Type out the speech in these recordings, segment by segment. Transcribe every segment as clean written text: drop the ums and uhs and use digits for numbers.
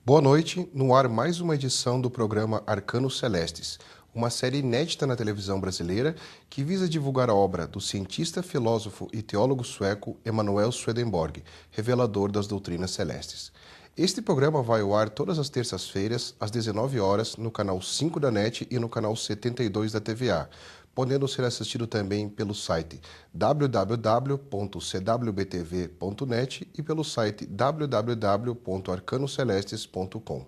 Boa noite, no ar mais uma edição do programa Arcanos Celestes, uma série inédita na televisão brasileira que visa divulgar a obra do cientista, filósofo e teólogo sueco Emanuel Swedenborg, revelador das doutrinas celestes. Este programa vai ao ar todas as terças-feiras, às 19 horas, no canal 5 da NET e no canal 72 da TVA, podendo ser assistido também pelo site www.cwbtv.net e pelo site www.arcanocelestes.com.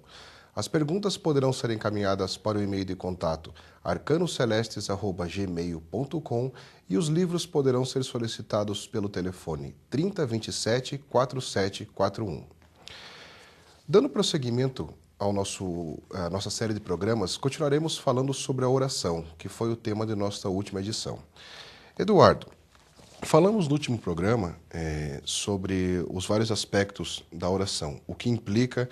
As perguntas poderão ser encaminhadas para o e-mail de contato arcanocelestes@gmail.com e os livros poderão ser solicitados pelo telefone 3027 4741. Dando prosseguimento à nossa série de programas, continuaremos falando sobre a oração, que foi o tema de nossa última edição. Eduardo, falamos no último programa sobre os vários aspectos da oração, o que implica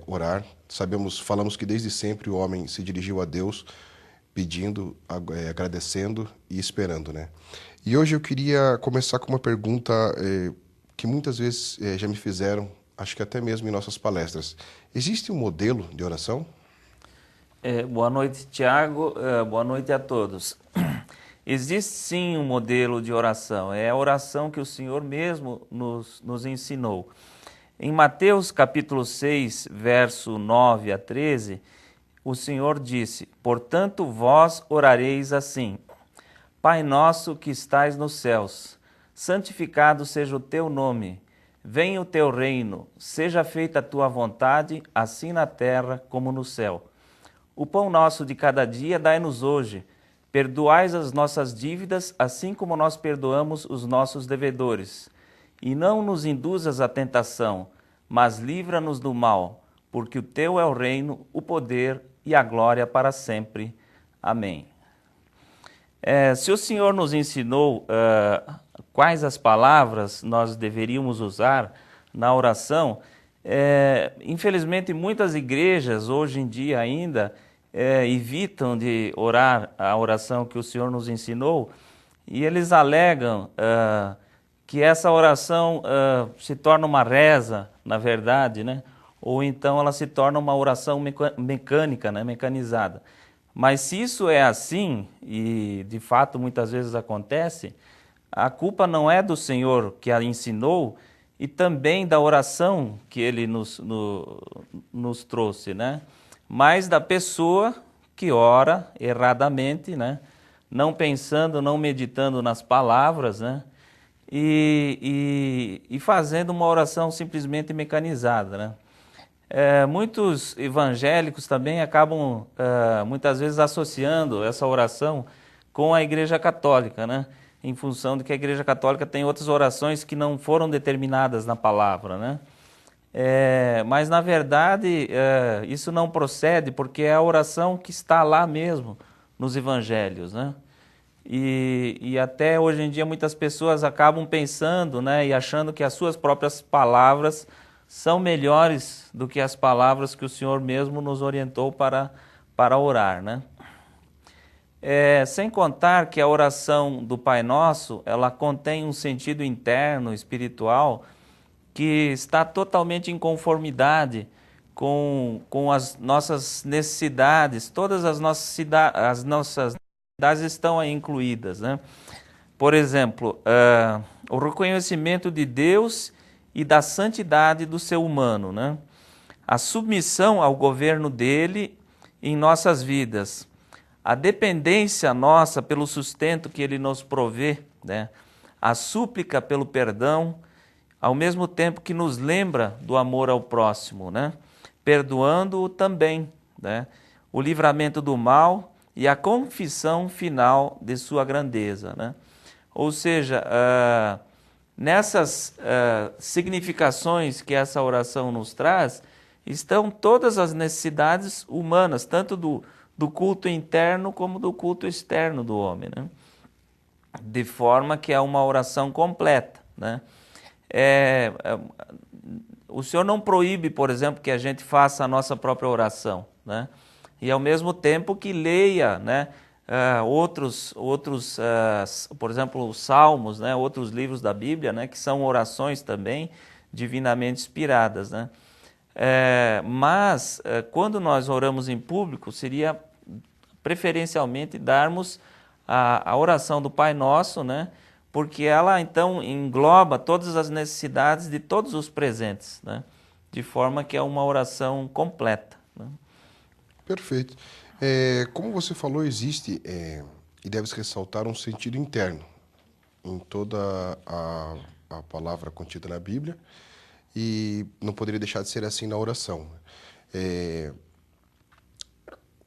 orar. Falamos que desde sempre o homem se dirigiu a Deus pedindo, agradecendo e esperando, né? E hoje eu queria começar com uma pergunta que muitas vezes já me fizeram, acho que até mesmo em nossas palestras. Existe um modelo de oração? Boa noite, Tiago. Boa noite a todos. Existe sim um modelo de oração. É a oração que o Senhor mesmo nos ensinou. Em Mateus capítulo 6, verso 9 a 13, o Senhor disse: Portanto, vós orareis assim: Pai nosso que estais nos céus, santificado seja o teu nome. Venha o teu reino, seja feita a tua vontade, assim na terra como no céu. O pão nosso de cada dia dai-nos hoje. Perdoais as nossas dívidas, assim como nós perdoamos os nossos devedores. E não nos induzas à tentação, mas livra-nos do mal, porque o teu é o reino, o poder e a glória para sempre. Amém. Se o Senhor nos ensinou quais as palavras nós deveríamos usar na oração, infelizmente muitas igrejas hoje em dia ainda evitam de orar a oração que o Senhor nos ensinou e eles alegam que essa oração se torna uma reza, na verdade, né? Ou então ela se torna uma oração mecânica, né? Mecanizada. Mas se isso é assim, e de fato muitas vezes acontece, a culpa não é do Senhor que a ensinou e também da oração que Ele nos trouxe, né? Mas da pessoa que ora erradamente, né? Não pensando, não meditando nas palavras, né? E fazendo uma oração simplesmente mecanizada, né? Muitos evangélicos também acabam muitas vezes associando essa oração com a Igreja Católica, né? Em função de que a Igreja Católica tem outras orações que não foram determinadas na palavra, né? Mas na verdade isso não procede porque é a oração que está lá mesmo nos evangelhos, né? E até hoje em dia muitas pessoas acabam pensando, né, e achando que as suas próprias palavras são melhores do que as palavras que o Senhor mesmo nos orientou para orar, né? Sem contar que a oração do Pai Nosso, ela contém um sentido interno, espiritual, que está totalmente em conformidade com as nossas necessidades, todas as nossas necessidades estão aí incluídas, né? Por exemplo, o reconhecimento de Deus e da santidade do ser humano, né? A submissão ao governo dele em nossas vidas, a dependência nossa pelo sustento que ele nos provê, né? A súplica pelo perdão, ao mesmo tempo que nos lembra do amor ao próximo, né? Perdoando-o também, né? O livramento do mal e a confissão final de sua grandeza, né? Ou seja, nessas significações que essa oração nos traz, estão todas as necessidades humanas, tanto do culto interno como do culto externo do homem, né? De forma que é uma oração completa, né? O Senhor não proíbe, por exemplo, que a gente faça a nossa própria oração, né? E ao mesmo tempo que leia, né, por exemplo, os Salmos, né, outros livros da Bíblia, né, que são orações também divinamente inspiradas, né? Mas quando nós oramos em público, seria preferencialmente darmos a oração do Pai Nosso, né? Porque ela então engloba todas as necessidades de todos os presentes, né? De forma que é uma oração completa, né? Perfeito. Como você falou, existe, e deve-se ressaltar, um sentido interno em toda a palavra contida na Bíblia, e não poderia deixar de ser assim na oração.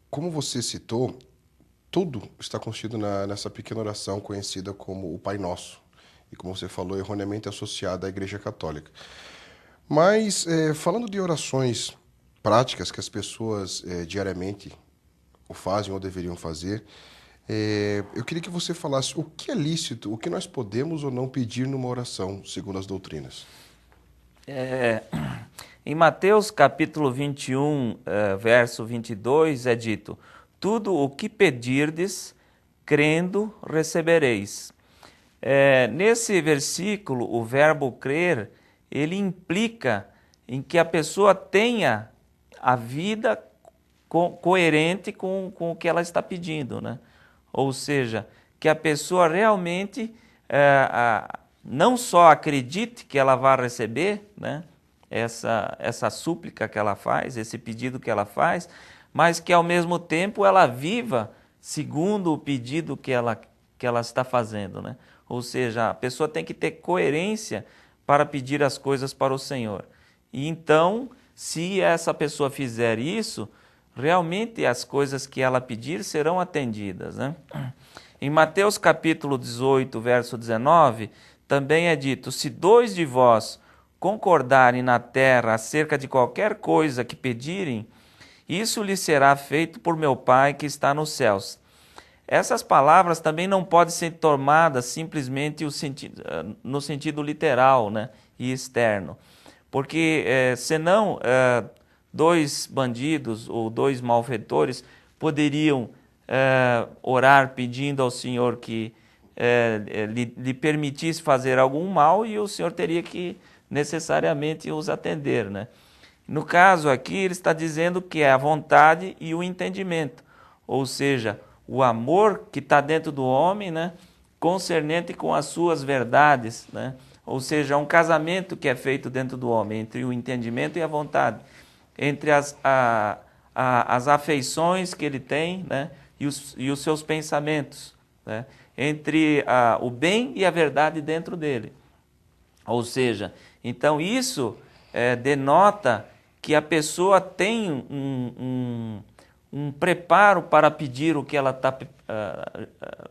Como você citou, tudo está contido nessa pequena oração conhecida como o Pai Nosso, e como você falou, erroneamente associada à Igreja Católica. Mas, falando de orações práticas que as pessoas diariamente o fazem ou deveriam fazer, eu queria que você falasse o que é lícito, o que nós podemos ou não pedir numa oração, segundo as doutrinas. Em Mateus capítulo 21, verso 22, é dito: tudo o que pedirdes, crendo, recebereis. Nesse versículo, o verbo crer, ele implica em que a pessoa tenha a vida coerente com o que ela está pedindo, né? Ou seja, que a pessoa realmente não só acredite que ela vai receber, né, essa súplica que ela faz, esse pedido que ela faz, mas que ao mesmo tempo ela viva segundo o pedido que ela está fazendo, né? Ou seja, a pessoa tem que ter coerência para pedir as coisas para o Senhor. E então, se essa pessoa fizer isso, realmente as coisas que ela pedir serão atendidas, né? Em Mateus capítulo 18, verso 19, também é dito: se dois de vós concordarem na terra acerca de qualquer coisa que pedirem, isso lhes será feito por meu Pai que está nos céus. Essas palavras também não podem ser tomadas simplesmente no sentido literal, né, e externo. Porque senão dois bandidos ou dois malfeitores poderiam orar pedindo ao Senhor que lhe permitisse fazer algum mal, e o Senhor teria que necessariamente os atender, né? No caso aqui, ele está dizendo que é a vontade e o entendimento, ou seja, o amor que está dentro do homem, né, concernente com as suas verdades, né? Ou seja, é um casamento que é feito dentro do homem, entre o entendimento e a vontade, entre as afeições que ele tem, né, e os seus pensamentos, né, entre o bem e a verdade dentro dele. Ou seja, então isso denota que a pessoa tem um preparo para pedir o que ela está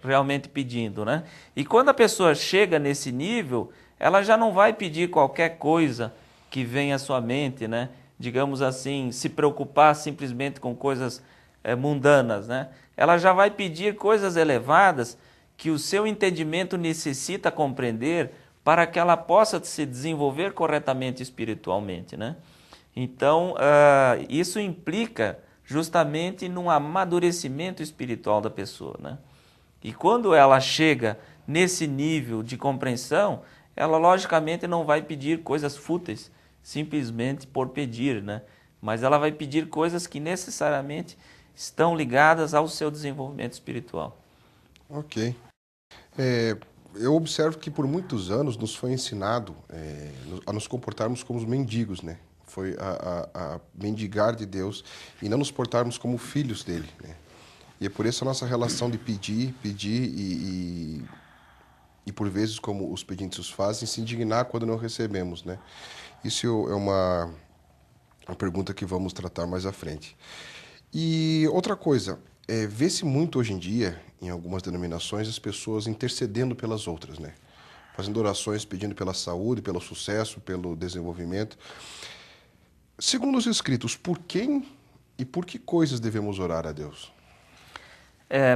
realmente pedindo, né? E quando a pessoa chega nesse nível, ela já não vai pedir qualquer coisa que venha à sua mente, né? Digamos assim, se preocupar simplesmente com coisas mundanas, né? Ela já vai pedir coisas elevadas que o seu entendimento necessita compreender para que ela possa se desenvolver corretamente espiritualmente, né? Então, isso implica justamente num amadurecimento espiritual da pessoa, né? E quando ela chega nesse nível de compreensão, ela logicamente não vai pedir coisas fúteis, simplesmente por pedir, né? Mas ela vai pedir coisas que necessariamente estão ligadas ao seu desenvolvimento espiritual. Ok. Eu observo que por muitos anos nos foi ensinado a nos comportarmos como os mendigos, né? Foi a mendigar de Deus e não nos portarmos como filhos dele, né? E é por isso a nossa relação de pedir e por vezes, como os pedintes fazem, se indignar quando não recebemos, né? Isso é uma pergunta que vamos tratar mais à frente. E outra coisa, vê-se muito hoje em dia, em algumas denominações, as pessoas intercedendo pelas outras, né? Fazendo orações pedindo pela saúde, pelo sucesso, pelo desenvolvimento. Segundo os Escritos, por quem e por que coisas devemos orar a Deus?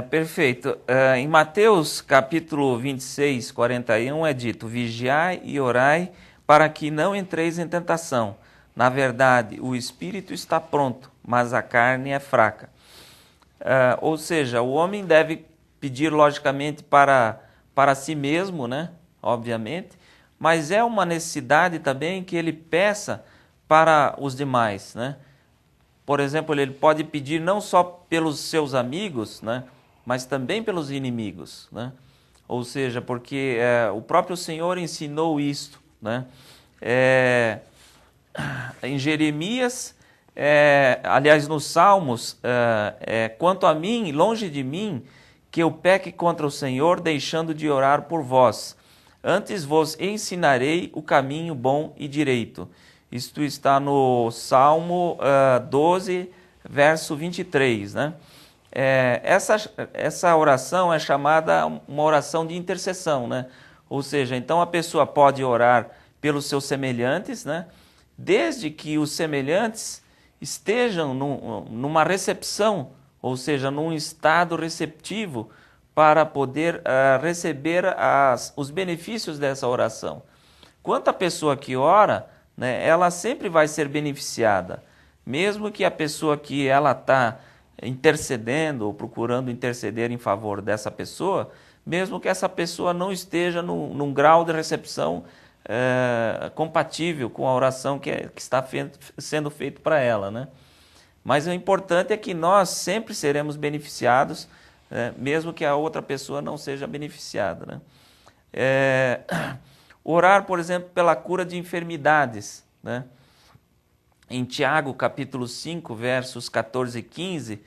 Perfeito. Em Mateus capítulo 26, 41 é dito: vigiai e orai para que não entreis em tentação. Na verdade, o espírito está pronto, mas a carne é fraca. Ou seja, o homem deve pedir logicamente para si mesmo, né? Obviamente, mas é uma necessidade também que ele peça para os demais, né? Por exemplo, ele pode pedir não só pelos seus amigos, né, mas também pelos inimigos, né? Ou seja, porque o próprio Senhor ensinou isto, né? Em Jeremias, aliás, nos Salmos, quanto a mim, longe de mim, que eu peque contra o Senhor, deixando de orar por vós. Antes vos ensinarei o caminho bom e direito. Isto está no Salmo 12, verso 23, né? Essa oração é chamada uma oração de intercessão, né? Ou seja, então a pessoa pode orar pelos seus semelhantes, né? Desde que os semelhantes estejam numa recepção, ou seja, num estado receptivo para poder receber os benefícios dessa oração. Quanto à pessoa que ora, né, ela sempre vai ser beneficiada, mesmo que a pessoa que ela está intercedendo ou procurando interceder em favor dessa pessoa, mesmo que essa pessoa não esteja num grau de recepção compatível com a oração que está sendo feita para ela, né? Mas o importante é que nós sempre seremos beneficiados, mesmo que a outra pessoa não seja beneficiada, né? Orar, por exemplo, pela cura de enfermidades, né? Em Tiago, capítulo 5, versos 14 e 15,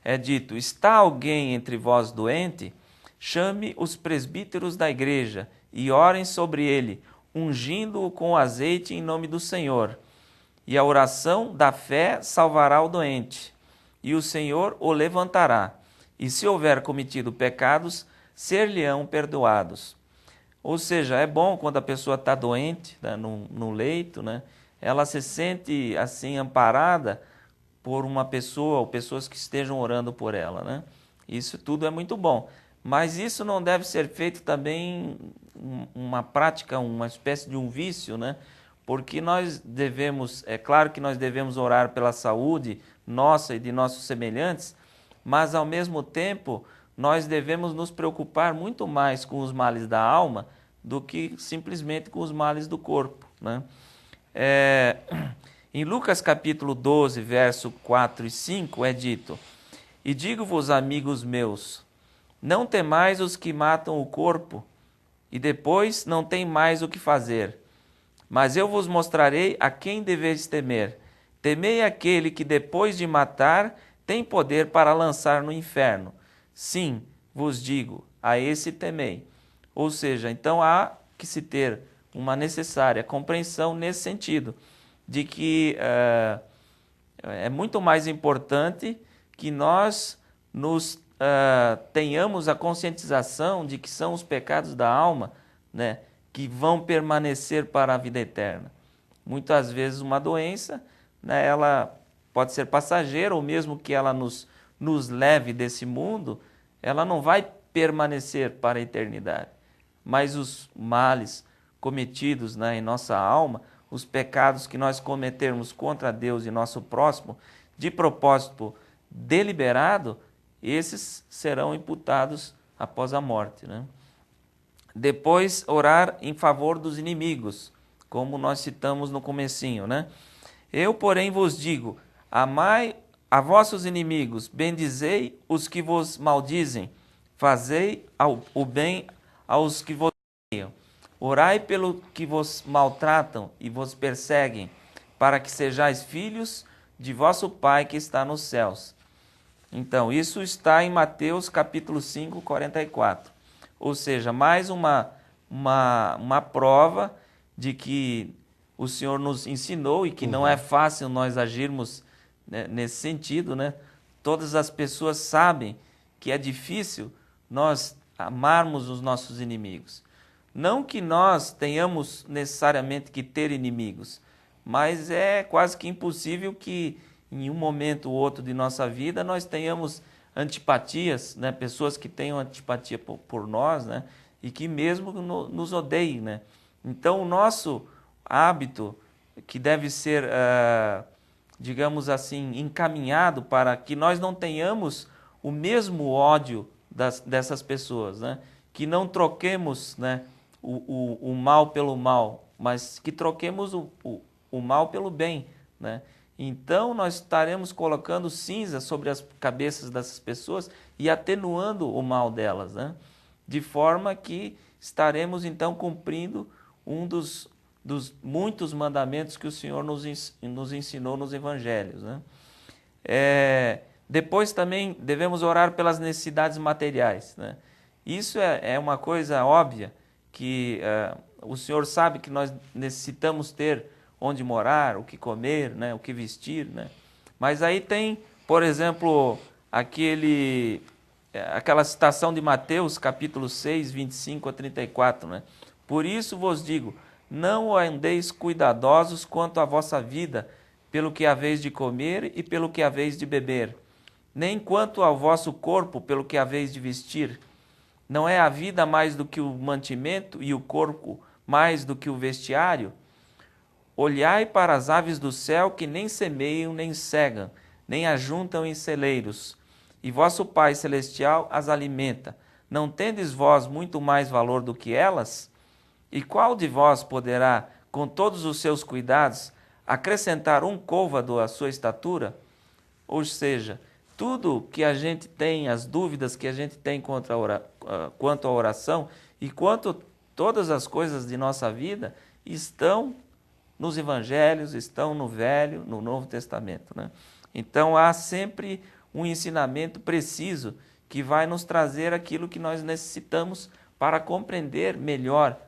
é dito: está alguém entre vós doente? Chame os presbíteros da igreja e orem sobre ele, ungindo-o com azeite em nome do Senhor. E a oração da fé salvará o doente, e o Senhor o levantará. E se houver cometido pecados, ser-lhe-ão perdoados. Ou seja, é bom quando a pessoa está doente, né, no leito, né, ela se sente assim amparada por uma pessoa ou pessoas que estejam orando por ela, né? Isso tudo é muito bom. Mas isso não deve ser feito também uma prática, uma espécie de um vício, né? Porque nós devemos, é claro que nós devemos orar pela saúde nossa e de nossos semelhantes, mas ao mesmo tempo nós devemos nos preocupar muito mais com os males da alma do que simplesmente com os males do corpo, né? Em Lucas capítulo 12, verso 4 e 5 é dito: e digo-vos, amigos meus, não temais os que matam o corpo, e depois não tem mais o que fazer. Mas eu vos mostrarei a quem deveis temer. Temei aquele que depois de matar tem poder para lançar no inferno. Sim, vos digo, a esse temei. Ou seja, então há que se ter uma necessária compreensão nesse sentido, de que é muito mais importante que nós tenhamos a conscientização de que são os pecados da alma, né, que vão permanecer para a vida eterna. Muitas vezes uma doença, né, ela pode ser passageira, ou mesmo que ela nos leve desse mundo, ela não vai permanecer para a eternidade. Mas os males cometidos, né, em nossa alma, os pecados que nós cometermos contra Deus e nosso próximo, de propósito deliberado, esses serão imputados após a morte, né? Depois, orar em favor dos inimigos, como nós citamos no comecinho, né? Eu, porém, vos digo, amai a vossos inimigos, bendizei os que vos maldizem, fazei o bem aos que vos odeiam. Orai pelo que vos maltratam e vos perseguem, para que sejais filhos de vosso Pai que está nos céus. Então, isso está em Mateus capítulo 5, 44. Ou seja, mais uma prova de que o Senhor nos ensinou e que não é fácil nós agirmos, né, nesse sentido, né? Todas as pessoas sabem que é difícil nós amarmos os nossos inimigos. Não que nós tenhamos necessariamente que ter inimigos, mas é quase que impossível que em um momento ou outro de nossa vida nós tenhamos antipatias, né? Pessoas que tenham antipatia por nós, né? E que mesmo nos odeiem, né? Então, o nosso hábito, que deve ser, digamos assim, encaminhado para que nós não tenhamos o mesmo ódio dessas pessoas, né? Que não troquemos, né, o mal pelo mal, mas que troquemos o o mal pelo bem, né? Então, nós estaremos colocando cinza sobre as cabeças dessas pessoas e atenuando o mal delas, né? De forma que estaremos, então, cumprindo um dos muitos mandamentos que o Senhor nos ensinou nos evangelhos, né? Depois também devemos orar pelas necessidades materiais, né? Isso é uma coisa óbvia, que o Senhor sabe que nós necessitamos ter onde morar, o que comer, né? O que vestir, né? Mas aí tem, por exemplo, aquela citação de Mateus, capítulo 6, 25 a 34, né? Por isso vos digo, não andeis cuidadosos quanto à vossa vida, pelo que haveis de comer e pelo que haveis de beber, nem quanto ao vosso corpo, pelo que haveis de vestir. Não é a vida mais do que o mantimento e o corpo mais do que o vestiário? Olhai para as aves do céu, que nem semeiam, nem cegam, nem ajuntam em celeiros, e vosso Pai Celestial as alimenta. Não tendes vós muito mais valor do que elas? E qual de vós poderá, com todos os seus cuidados, acrescentar um côvado à sua estatura? Ou seja, tudo que a gente tem, as dúvidas que a gente tem quanto à oração e quanto todas as coisas de nossa vida estão nos evangelhos, estão no Velho, no Novo Testamento, né? Então há sempre um ensinamento preciso que vai nos trazer aquilo que nós necessitamos para compreender melhor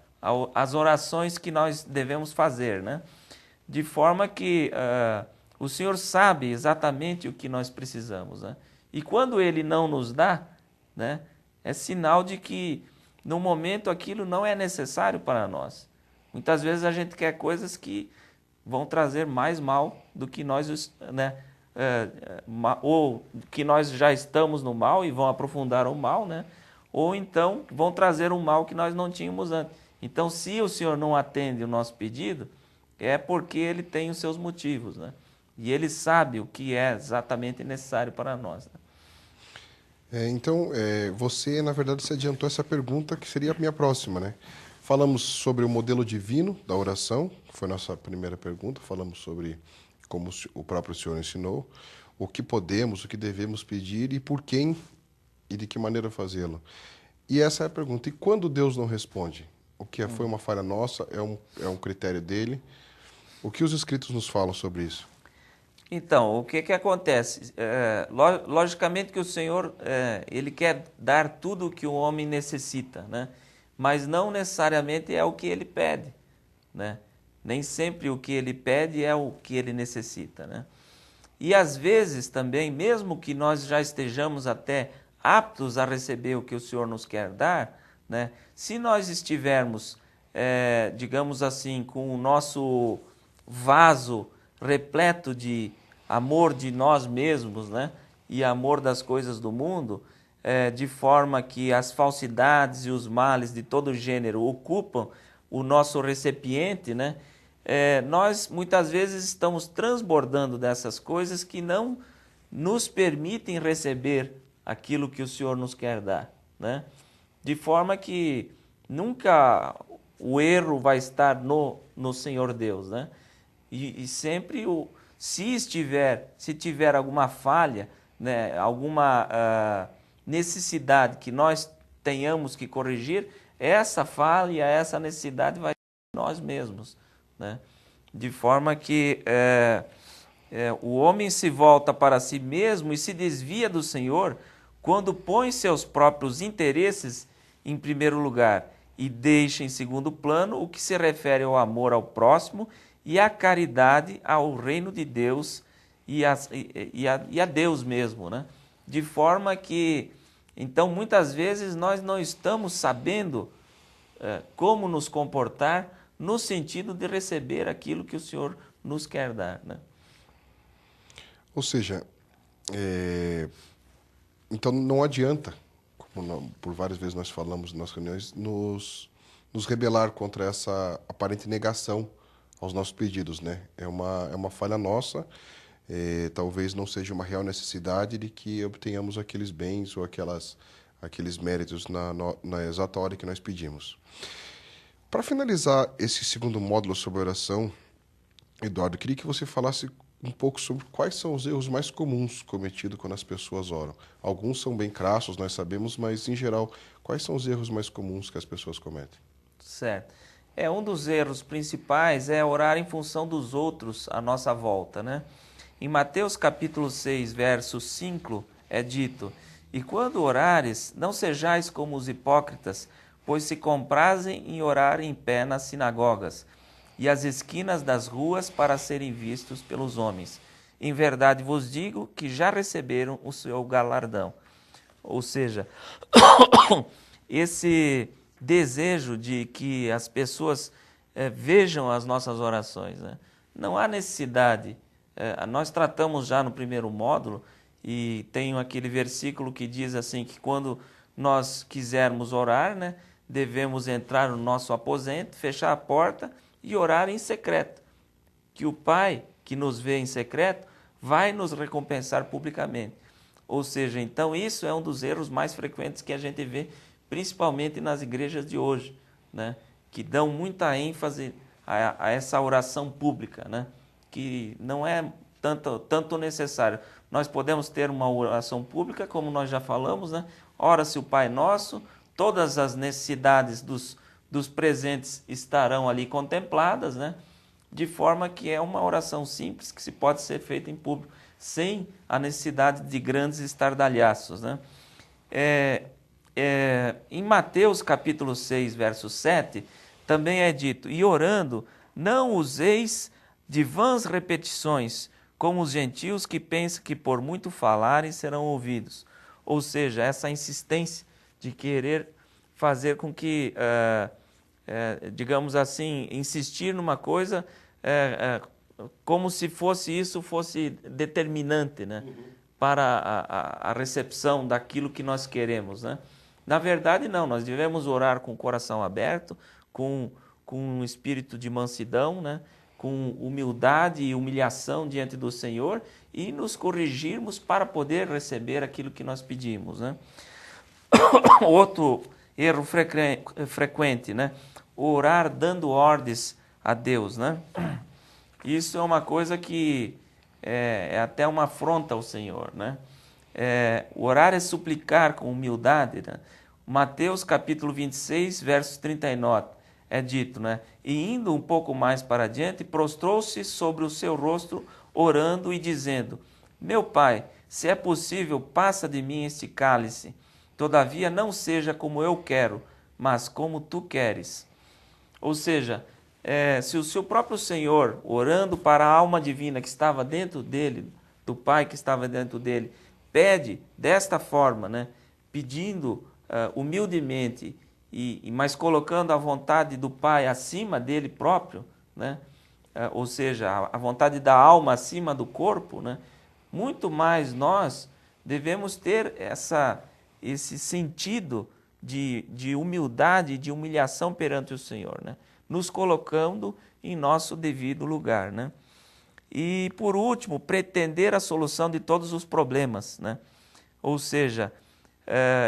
as orações que nós devemos fazer, né? De forma que o Senhor sabe exatamente o que nós precisamos, né? E quando Ele não nos dá, né, é sinal de que no momento aquilo não é necessário para nós. Muitas vezes a gente quer coisas que vão trazer mais mal do que nós, né, ou que nós já estamos no mal e vão aprofundar o mal, né? Ou então vão trazer um mal que nós não tínhamos antes. Então, se o Senhor não atende o nosso pedido, é porque Ele tem os seus motivos, né? E Ele sabe o que é exatamente necessário para nós, né? Então, você, na verdade, se adiantou essa pergunta, que seria a minha próxima, né? Falamos sobre o modelo divino da oração, foi a nossa primeira pergunta. Falamos sobre como o próprio Senhor ensinou, o que podemos, o que devemos pedir e por quem e de que maneira fazê-lo. E essa é a pergunta. E quando Deus não responde? O que foi uma falha nossa? É um critério dele? O que os Escritos nos falam sobre isso? Então, o que acontece? Logicamente que o Senhor, Ele quer dar tudo o que o homem necessita, né? Mas não necessariamente é o que Ele pede, né? Nem sempre o que Ele pede é o que Ele necessita, né? E às vezes também, mesmo que nós já estejamos até aptos a receber o que o Senhor nos quer dar, né? Se nós estivermos, digamos assim, com o nosso vaso repleto de amor de nós mesmos, né? E amor das coisas do mundo, de forma que as falsidades e os males de todo gênero ocupam o nosso recipiente, né? Nós muitas vezes estamos transbordando dessas coisas que não nos permitem receber aquilo que o Senhor nos quer dar, né? De forma que nunca o erro vai estar no Senhor Deus, né? E sempre, se tiver alguma falha, né, alguma necessidade que nós tenhamos que corrigir, essa falha, essa necessidade vai ser nós mesmos, né? De forma que o homem se volta para si mesmo e se desvia do Senhor quando põe seus próprios interesses em primeiro lugar e deixa em segundo plano o que se refere ao amor ao próximo e à caridade ao reino de Deus e a Deus mesmo, né? De forma que, então, muitas vezes nós não estamos sabendo como nos comportar no sentido de receber aquilo que o Senhor nos quer dar, né? Ou seja, então não adianta, como por várias vezes nós falamos nas reuniões, nos rebelar contra essa aparente negação aos nossos pedidos, né? É uma falha nossa, talvez não seja uma real necessidade de que obtenhamos aqueles bens ou aqueles méritos na exata hora que nós pedimos. Para finalizar esse segundo módulo sobre oração, Eduardo, queria que você falasse um pouco sobre quais são os erros mais comuns cometidos quando as pessoas oram. Alguns são bem crassos, nós sabemos, mas em geral, quais são os erros mais comuns que as pessoas cometem? Certo. Um dos erros principais é orar em função dos outros à nossa volta, né? Em Mateus capítulo 6, verso 5, é dito: E quando orares, não sejais como os hipócritas, pois se comprazem em orar em pé nas sinagogas e às esquinas das ruas para serem vistos pelos homens. Em verdade vos digo que já receberam o seu galardão. Ou seja, esse desejo de que as pessoas vejam as nossas orações, né? Não há necessidade. Nós tratamos já no primeiro módulo e tem aquele versículo que diz assim que quando nós quisermos orar, né, devemos entrar no nosso aposento, fechar a porta e orar em secreto, que o Pai que nos vê em secreto vai nos recompensar publicamente. Ou seja, então isso é um dos erros mais frequentes que a gente vê, principalmente nas igrejas de hoje, né? Que dão muita ênfase a essa oração pública, né? Que não é tanto necessário. Nós podemos ter uma oração pública, como nós já falamos, né? Ora-se o Pai Nosso, todas as necessidades dos presentes estarão ali contempladas, né? De forma que é uma oração simples que se pode ser feita em público, sem a necessidade de grandes estardalhaços, né? Em Mateus capítulo 6, verso 7, também é dito: E orando, não useis de vãs repetições, como os gentios que pensam que por muito falarem serão ouvidos. Ou seja, essa insistência de querer fazer com que, digamos assim, insistir numa coisa como se isso fosse determinante, né? Para a recepção daquilo que nós queremos, né? Na verdade, não, nós devemos orar com o coração aberto, com um espírito de mansidão, né? Com humildade e humilhação diante do Senhor e nos corrigirmos para poder receber aquilo que nós pedimos, né? Outro erro frequente, né? Orar dando ordens a Deus, né? Isso é uma coisa que é até uma afronta ao Senhor, né? Orar é suplicar com humildade, né? Mateus capítulo 26, versos 39, é dito, né? E indo um pouco mais para adiante, prostrou-se sobre o seu rosto, orando e dizendo: Meu Pai, se é possível, passa de mim este cálice. Todavia não seja como eu quero, mas como tu queres. Ou seja, se o seu próprio Senhor, orando para a alma divina que estava dentro dele, do Pai que estava dentro dele, pede desta forma, né, pedindo humildemente, mas colocando a vontade do Pai acima dele próprio, né, ou seja, a vontade da alma acima do corpo, né, muito mais nós devemos ter esse sentido de humildade, de humilhação perante o Senhor, né? Nos colocando em nosso devido lugar, né? E, por último, pretender a solução de todos os problemas, né? Ou seja,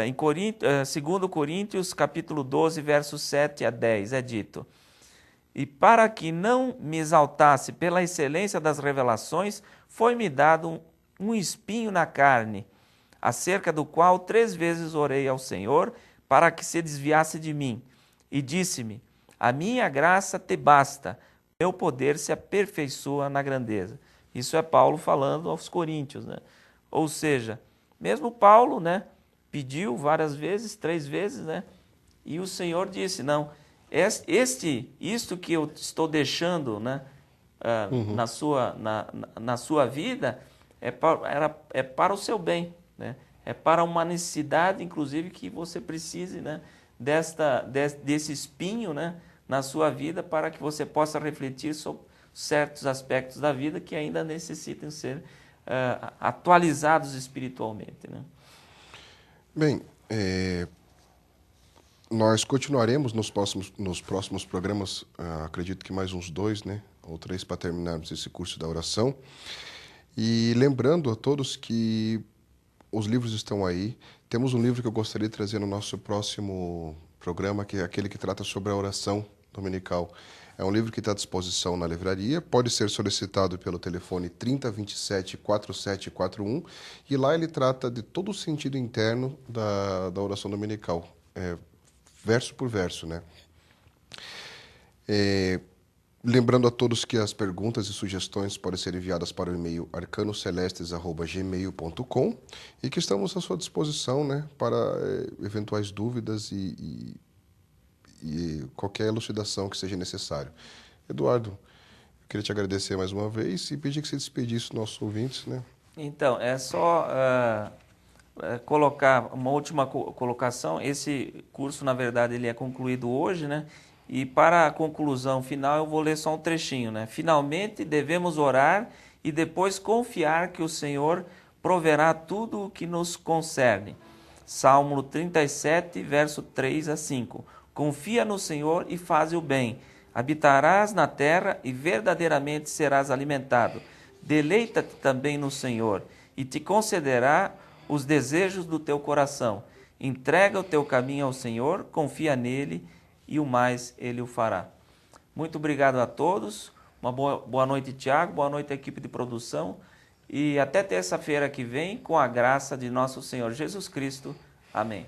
em 2 Coríntios, capítulo 12, versos 7 a 10, é dito: E para que não me exaltasse pela excelência das revelações, foi-me dado um espinho na carne, acerca do qual 3 vezes orei ao Senhor, para que se desviasse de mim. E disse-me: A minha graça te basta, meu poder se aperfeiçoa na grandeza. Isso é Paulo falando aos Coríntios, né? Ou seja, mesmo Paulo, né, pediu várias vezes, 3 vezes, né? E o Senhor disse: não, isto que eu estou deixando, né, na sua vida é para o seu bem, né? É para uma necessidade, inclusive, que você precise, né, desse espinho, né, na sua vida, para que você possa refletir sobre certos aspectos da vida que ainda necessitam ser atualizados espiritualmente, né? Bem, nós continuaremos nos próximos programas, acredito que mais uns 2, né, ou 3, para terminarmos esse curso da oração. E lembrando a todos que os livros estão aí. Temos um livro que eu gostaria de trazer no nosso próximo programa, que é aquele que trata sobre a oração dominical. É um livro que está à disposição na livraria, pode ser solicitado pelo telefone 3027-4741 e lá ele trata de todo o sentido interno da oração dominical, verso por verso, né? Lembrando a todos que as perguntas e sugestões podem ser enviadas para o e-mail arcanocelestes@gmail.com e que estamos à sua disposição, né, para eventuais dúvidas e qualquer elucidação que seja necessário. Eduardo, eu queria te agradecer mais uma vez e pedir que você despedisse dos nossos ouvintes, né? Então, é só colocar uma última colocação. Esse curso, na verdade, ele é concluído hoje, né? E para a conclusão final, eu vou ler só um trechinho, né? Finalmente, devemos orar e depois confiar que o Senhor proverá tudo o que nos concerne. Salmo 37, verso 3 a 5. Confia no Senhor e faze o bem. Habitarás na terra e verdadeiramente serás alimentado. Deleita-te também no Senhor e te concederá os desejos do teu coração. Entrega o teu caminho ao Senhor, confia nele e o mais ele o fará. Muito obrigado a todos. Uma boa noite, Tiago. Boa noite, equipe de produção. E até terça-feira que vem, com a graça de nosso Senhor Jesus Cristo. Amém.